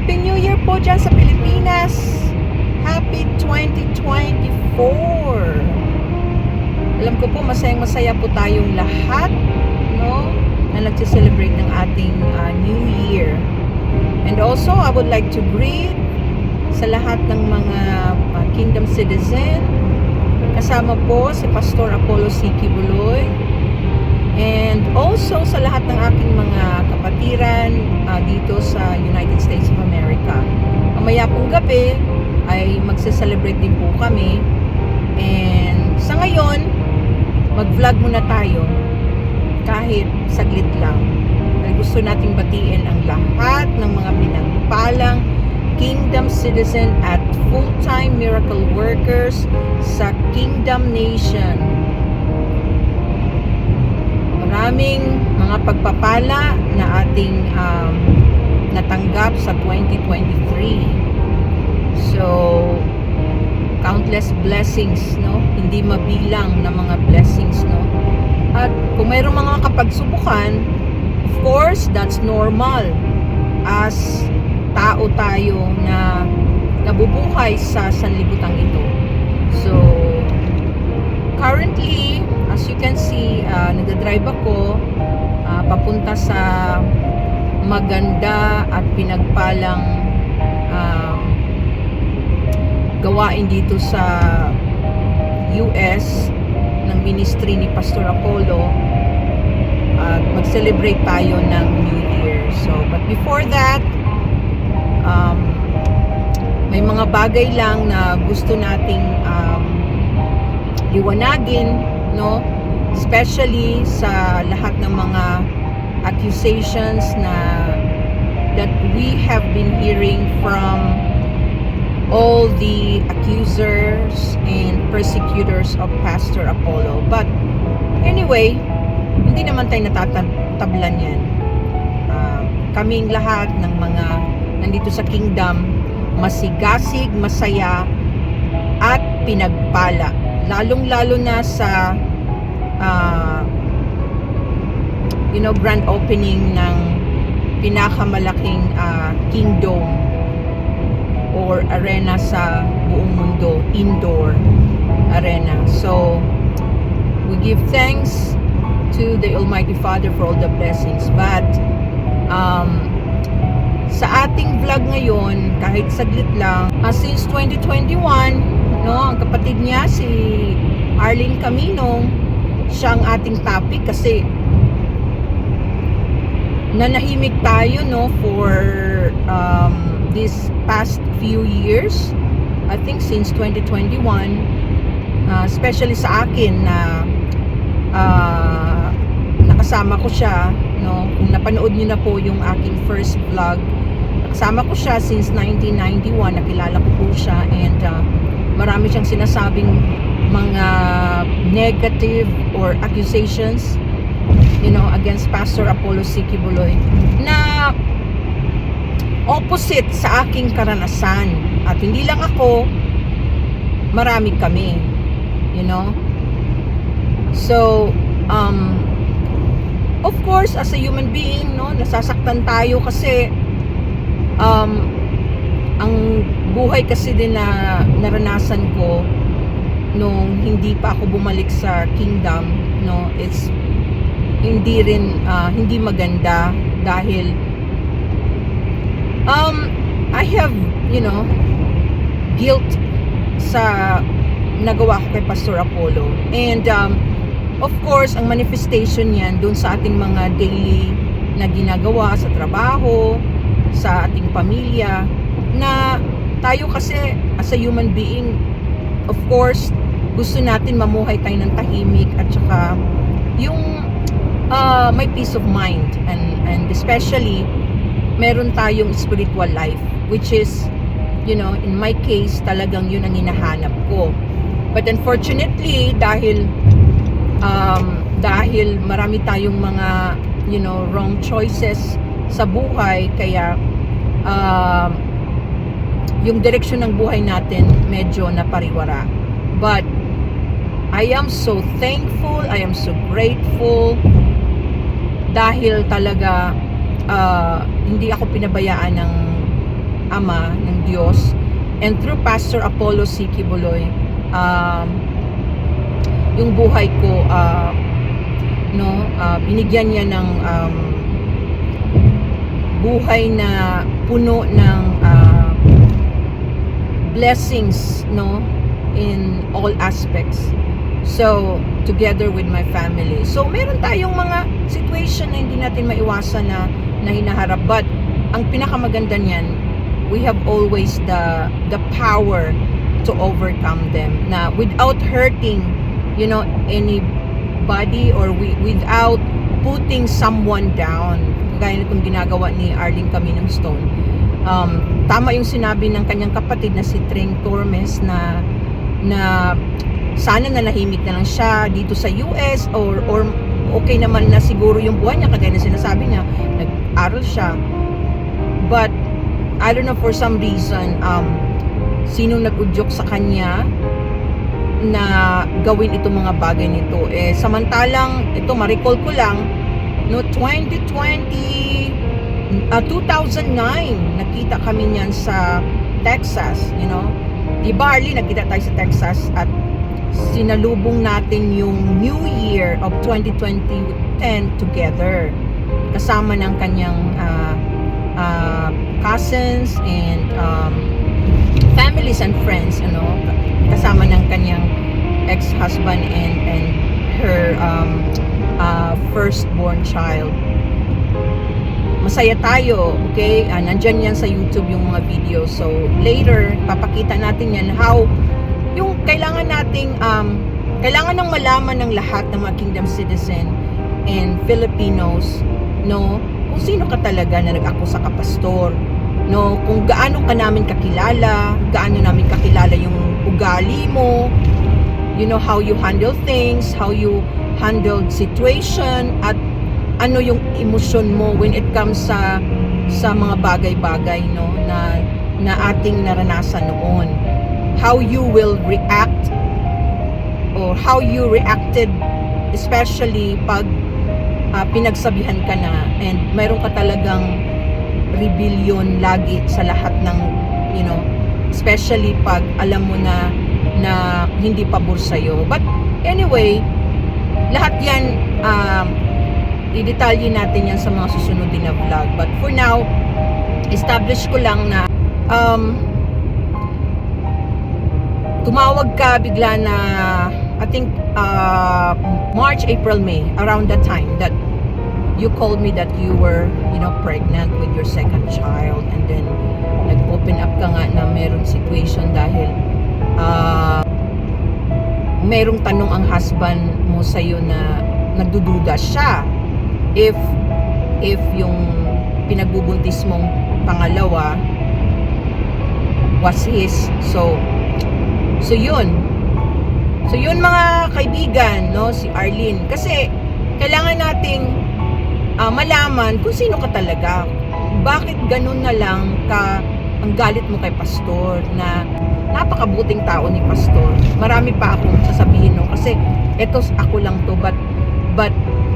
Happy New Year po dyan sa Pilipinas. Happy 2024. Alam ko po masayang-masaya po tayong lahat, no, na nagse-celebrate ng ating New Year. And also, I would like to greet sa lahat ng mga Kingdom citizen. Kasama po si Pastor Apollo C. Kibuloy. And also sa lahat ng aking mga kapatiran dito sa United States of America. Mamaya pong gabi ay magse-celebrate din po kami. And sa ngayon, mag-vlog muna tayo kahit saglit lang. Dahil gusto nating batiin ang lahat ng mga pinagpalang Kingdom citizen at full-time miracle workers sa Kingdom Nation. Maraming mga pagpapala na ating natanggap sa 2023. So, countless blessings, no? Hindi mabilang na mga blessings, no? At kung mayroong mga kapagsubukan, of course, that's normal. As tao tayo na nabubuhay sa sanlibutan ito. So, currently, as you can see, nagdadrive ako papunta sa maganda at pinagpalang gawain dito sa US ng ministry ni Pastor Apollo at mag-celebrate tayo ng New Year. So, but before that, may mga bagay lang na gusto nating liwanagin, no? Especially sa lahat ng mga accusations that we have been hearing from all the accusers and persecutors of Pastor Apollo. But anyway, hindi naman tayo natatablan yan. Kaming lahat ng mga nandito sa kingdom, masigasig, masaya, at pinagpala. Lalong-lalo na sa grand opening ng pinakamalaking kingdom or arena sa buong mundo, indoor arena. So, we give thanks to the Almighty Father for all the blessings. But, sa ating vlog ngayon, kahit saglit lang, since 2021, no, ang kapatid niya, si Arlene Caminong, siya ang ating topic kasi nanahimik tayo, no, for this past few years. I think since 2021, especially sa akin na nakasama ko siya, no, kung napanood niyo na po yung aking first vlog, nakasama ko siya since 1991, nakilala ko po siya, and marami siyang sinasabing mga negative or accusations, against Pastor Apollo C. Kibuloy na opposite sa aking karanasan. At hindi lang ako, marami kami, So, of course, as a human being, no, nasasaktan tayo kasi ang buhay kasi din na naranasan ko nung hindi pa ako bumalik sa kingdom, no, it's hindi maganda dahil I have guilt sa nagawa ko kay Pastor Apollo, and of course ang manifestation niyan doon sa ating mga daily na ginagawa sa trabaho, sa ating pamilya, na tayo kasi as a human being, of course gusto natin mamuhay tayo ng tahimik at saka yung may peace of mind, and especially meron tayong spiritual life, which is in my case talagang yun ang hinahanap ko. But unfortunately, dahil marami tayong mga wrong choices sa buhay, kaya yung direksyon ng buhay natin medyo napariwara. But I am so thankful, I am so grateful dahil talaga hindi ako pinabayaan ng Ama, ng Diyos, and through Pastor Apollo C. Quiboloy, yung buhay ko, binigyan niya ng buhay na puno ng blessings, in all aspects. So, together with my family. So, meron tayong mga situation na hindi natin maiwasan na hinaharap. But, ang pinakamaganda niyan, we have always the power to overcome them. Na without hurting, anybody, or without putting someone down. Gaya na itong ginagawa ni Arlene Caminong Stone. Tama yung sinabi ng kanyang kapatid na si Tring Tormes na sana nanahimik na lang siya dito sa US, or okay naman na siguro yung buhay niya, kagaya na sinasabi niya, nag-aral siya. But I don't know, for some reason, sinong nag-udyok sa kanya na gawin itong mga bagay nito. Samantalang, ito, ma-recall ko lang, 2009, nakita kami niyan sa Texas, Diba, Arlie, nakita tayo sa Texas at sinalubong natin yung New Year of 2010 together. Kasama ng kanyang cousins and families and friends, kasama ng kanyang ex-husband and her firstborn child. Masaya tayo, okay? Nandyan yan sa YouTube yung mga video. So, later, papakita natin yan how yung kailangan nating kailangan ng malaman ng lahat ng mga Kingdom citizen and Filipinos, kung sino ka talaga na nag-akusa ka pastor, kung gaano ka namin kakilala, gaano namin kakilala yung ugali mo, how you handle things, how you handled situation, at ano yung emosyon mo when it comes sa mga bagay-bagay na ating naranasan noon. How you will react, or how you reacted, especially pag pinagsabihan ka na and mayroon ka talagang rebellion lagi sa lahat ng, especially pag alam mo na hindi pabor sa'yo. But anyway, lahat yan, didetalye natin yan sa mga susunod din na vlog. But for now, establish ko lang na tumawag ka bigla na, I think March, April, May, around that time that you called me that you were pregnant with your second child, and then nag-open up ka nga na meron situation dahil merong tanong ang husband mo sa'yo na nagdududa siya if yung pinagbubuntis mong pangalawa was his. So yun mga kaibigan, si Arlene, kasi kailangan nating malaman kung sino ka talaga. Bakit ganun na lang ang galit mo kay pastor, na napakabuting tao ni pastor. Marami pa akong sasabihin, kasi eto ako lang to, but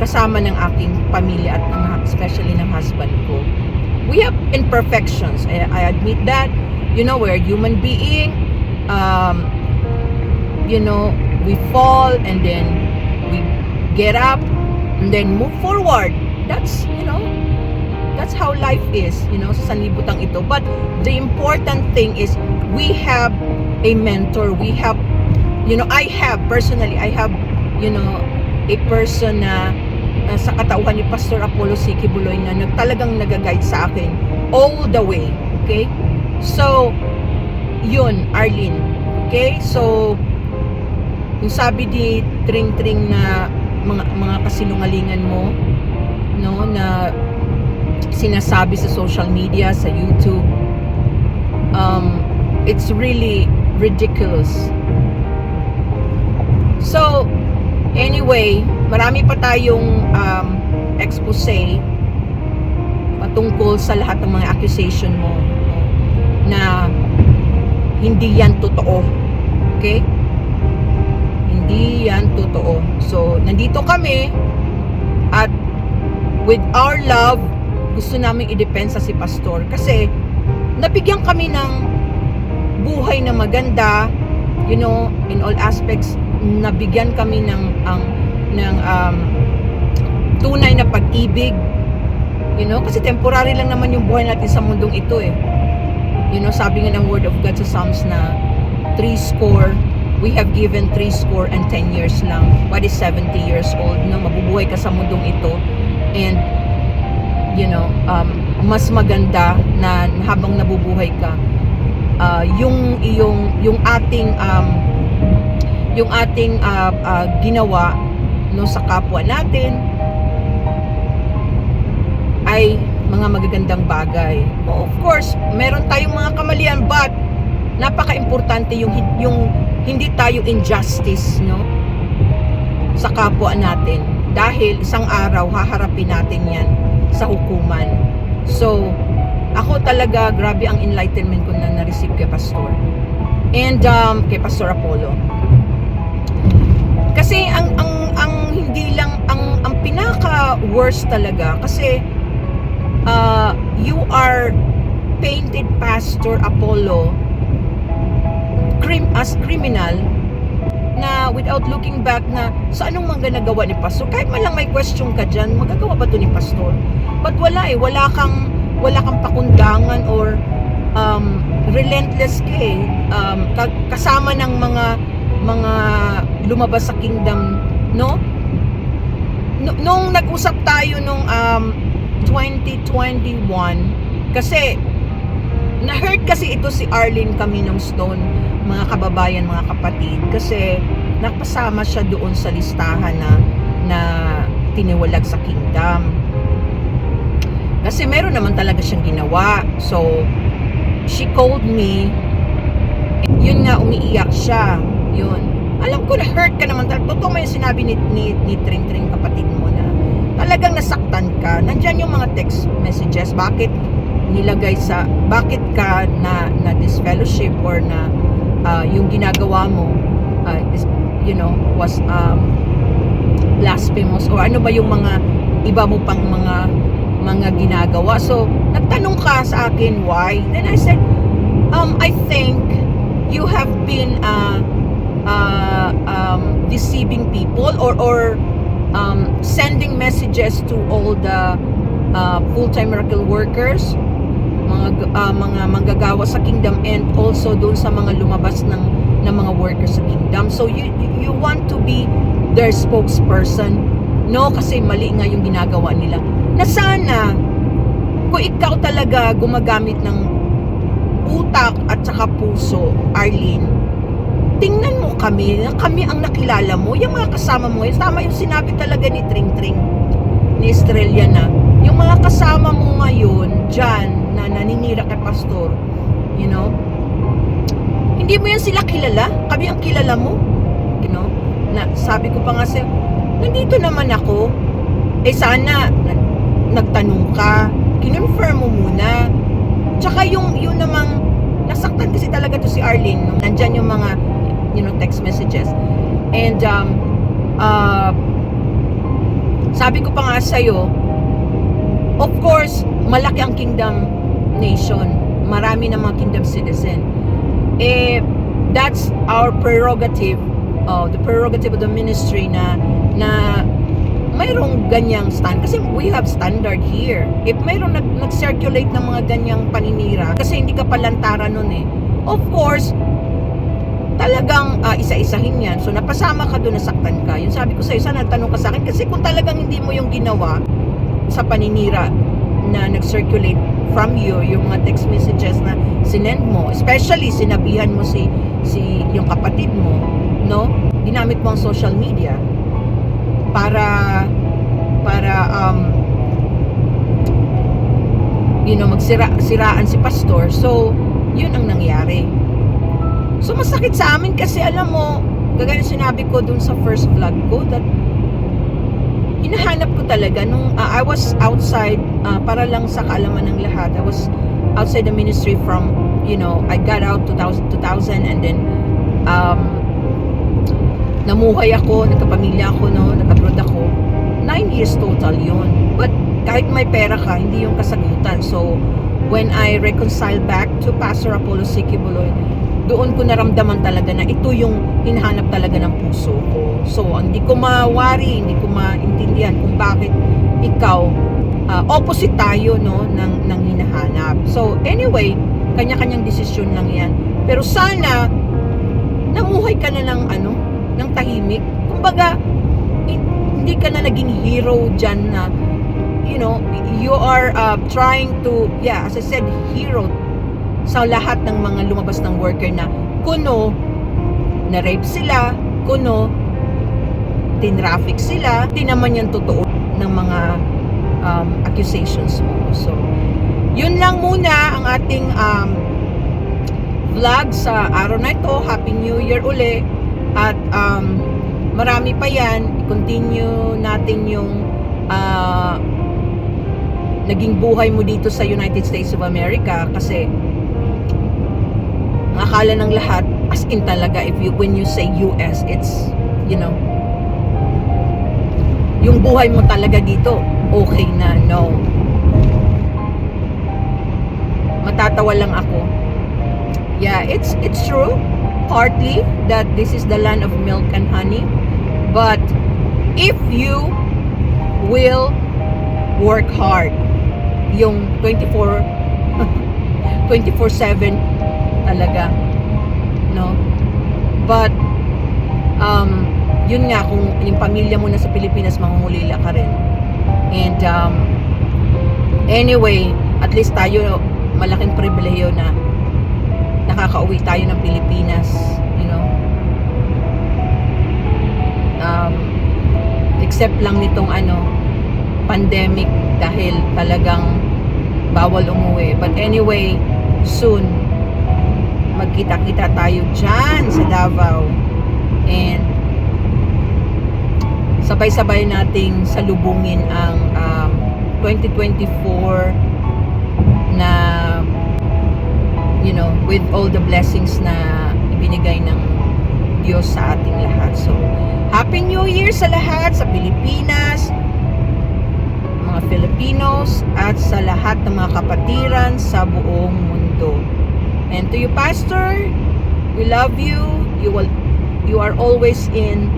kasama ng aking pamilya at especially ng husband ko. We have imperfections. I admit that. We're human being. We fall and then we get up and then move forward. That's how life is, sa sanlibutan ito. But the important thing is we have a mentor. We have, personally, I have, a person na sa katauhan ni Pastor Apollo C. Quiboloy na talagang nag-guide sa akin all the way. Okay? So, yun, Arlene. Okay? So, yung sabi ni Tring na mga kasinungalingan mo, na sinasabi sa social media, sa YouTube, it's really ridiculous. So, anyway, marami pa tayong expose patungkol sa lahat ng mga accusation mo na hindi yan totoo. Okay? Hindi yan totoo. So, nandito kami at with our love, gusto namin i-depensa si pastor kasi nabigyan kami ng buhay na maganda, you know, in all aspects. Nabigyan kami ng tunay na pag-ibig, you know, kasi temporary lang naman yung buhay natin sa mundong ito eh. You know, sabi nga ng Word of God sa Psalms na 60, we have given 60 and 10 years lang. What is 70 years old? No, mabubuhay ka sa mundong ito, and you know, mas maganda na habang nabubuhay ka, yung ating ginawa no sa kapwa natin ay mga magagandang bagay. Of course, meron tayong mga kamalian, but napaka-importante yung hindi tayo injustice, no, sa kapwa natin, dahil isang araw haharapin natin yan sa hukuman. So, ako talaga, grabe ang enlightenment ko na na-receive kay Pastor and kay Pastor Apollo. Kasi ang hindi lang ang pinaka worst talaga, kasi you are painted, Pastor Apollo, as criminal, na without looking back na sa anong mga nagawa ni Pastor. Kahit man lang may question ka dyan, magagawa ba to ni Pastor? But wala eh, wala kang pakundangan or relentless ka eh. Kasama ng mga lumabas sa kingdom, no? Nung nag-usap tayo nung 2021, kasi na-hurt kasi ito si Arlene Camino Stone, mga kababayan, mga kapatid, kasi napasama siya doon sa listahan na tiniwalag sa kingdom. Kasi meron naman talaga siyang ginawa. So, she called me. Yun nga, umiiyak siya. Yun. Alam ko na hurt ka naman. Totoo mo yung sinabi ni Tring Tring, kapatid mo, na talagang nasaktan ka. Nandyan yung mga text messages. Bakit ka na disfellowship, or na yung ginagawa mo you know, was blasphemous, or ano ba yung mga iba mo pang mga ginagawa. So nagtanong ka sa akin why, then I said I think you have been deceiving people, or sending messages to all the full-time miracle workers, mga manggagawa sa kingdom, and also doon sa mga lumabas ng mga workers sa kingdom. So you want to be their spokesperson, no? Kasi mali nga yung ginagawa nila. Na sana kung ikaw talaga gumagamit ng utak at saka puso, Arlene, tingnan mo kami ang nakilala mo, yung mga kasama mo ngayon. Tama yung sinabi talaga ni Tring Tring, ni Estrella, na yung mga kasama mo ngayon dyan na naninira kay Pastor, you know, hindi mo yan sila kilala, kami ang kilala mo, you know. Na sabi ko pa nga sa'yo, nandito naman ako, sana nagtanong ka, kinonfirm mo muna. Tsaka yung namang nasaktan kasi talaga to si Arlene, no? Nandyan yung mga, you know, text messages, and sabi ko pa nga sa'yo, of course, malaki ang kingdom nation, marami na mga kingdom citizen, that's our prerogative, the prerogative of the ministry, na mayroong ganyang stand, kasi we have standard here. If mayroong nag-circulate ng mga ganyang paninira, kasi hindi ka palantara nun eh, of course talagang isa-isahin yan. So napasama ka doon, nasaktan ka. Yung sabi ko sa'yo, sana tanong ka sa akin, kasi kung talagang hindi mo yung ginawa sa paninira na nag-circulate from you, yung mga text messages na sinend mo, especially sinabihan mo si yung kapatid mo, no? Ginamit mo ang social media para you know, magsiraan si Pastor. So yun ang nangyari. So masakit sa amin, kasi alam mo, kagaya sinabi ko dun sa first vlog ko, that hinahanap ko talaga nung I was outside, para lang sa kaalaman ng lahat, I was outside the ministry from, you know, I got out 2000 and then namuhay ako, nagkapamilya ako, no, nag-abroad ako. 9 years total yun. But kahit may pera ka, hindi yung kasagutan. So when I reconcile back to Pastor Apollo C. Quiboloy, doon ko naramdaman talaga na ito yung hinahanap talaga ng puso ko. So, hindi ko mawari, hindi ko maintindihan kung bakit ikaw, opposite tayo, no, ng hinahanap. So, anyway, kanya-kanyang desisyon lang yan. Pero sana, namuhay ka na ng tahimik. Kumbaga, hindi ka na naging hero dyan na, you know, you are trying to, as I said, hero sa lahat ng mga lumabas ng worker na kuno na-rape sila, kuno tinraffic sila, di naman yan totoo ng mga accusations mo. So, yun lang muna ang ating vlog sa araw na ito. Happy New Year uli. At marami pa yan. I-continue natin yung naging buhay mo dito sa United States of America, kasi ang akala ng lahat, as in talaga, when you say US, it's, you know, yung buhay mo talaga dito, okay na. No. Matatawa lang ako. Yeah, it's true, partly, that this is the land of milk and honey. But, if you will work hard, yung 24/7 talaga, no? But yun nga, kung yung pamilya mo na sa Pilipinas, mangungulila ka rin. And anyway, at least tayo, malaking pribileyo na nakakauwi tayo ng Pilipinas, you know. Except lang nitong pandemic, dahil talagang bawal umuwi. But anyway, soon magkita-kita tayo dyan sa Davao, and sabay-sabay nating salubungin ang 2024 na, you know, with all the blessings na ibinigay ng Diyos sa ating lahat. So, Happy New Year sa lahat, sa Pilipinas, mga Filipinos, at sa lahat ng mga kapatiran sa buong mundo. And to you, Pastor, we love you. You are always in,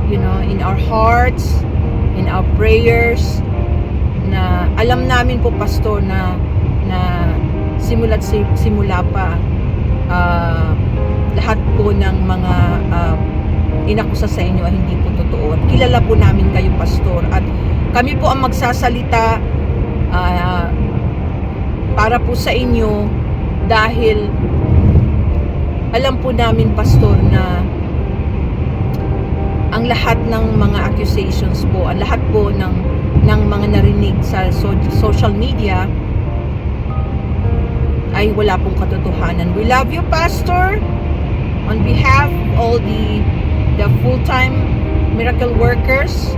you know, in our hearts, in our prayers. Na alam namin po, Pastor, na simula't simula pa, lahat po ng mga inakusa sa inyo ay hindi po totoo. At kilala po namin kayo, Pastor. At kami po ang magsasalita para po sa inyo, dahil alam po namin, Pastor, na ang lahat ng mga accusations po, ang lahat po ng mga narinig sa social media ay wala pong katotohanan. We love you, Pastor. On behalf of all the full-time miracle workers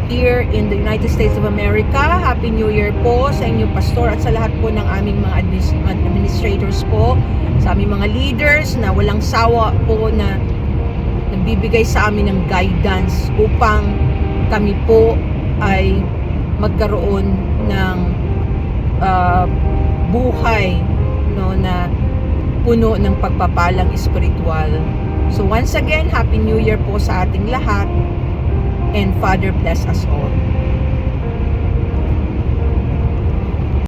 here in the United States of America, Happy New Year po sa inyo, Pastor, at sa lahat po ng aming mga administrators po, sa aming mga leaders na walang sawa po na nagbibigay sa amin ng guidance upang kami po ay magkaroon ng buhay, no, na puno ng pagpapalang espiritual. So once again, Happy New Year po sa ating lahat, and Father bless us all.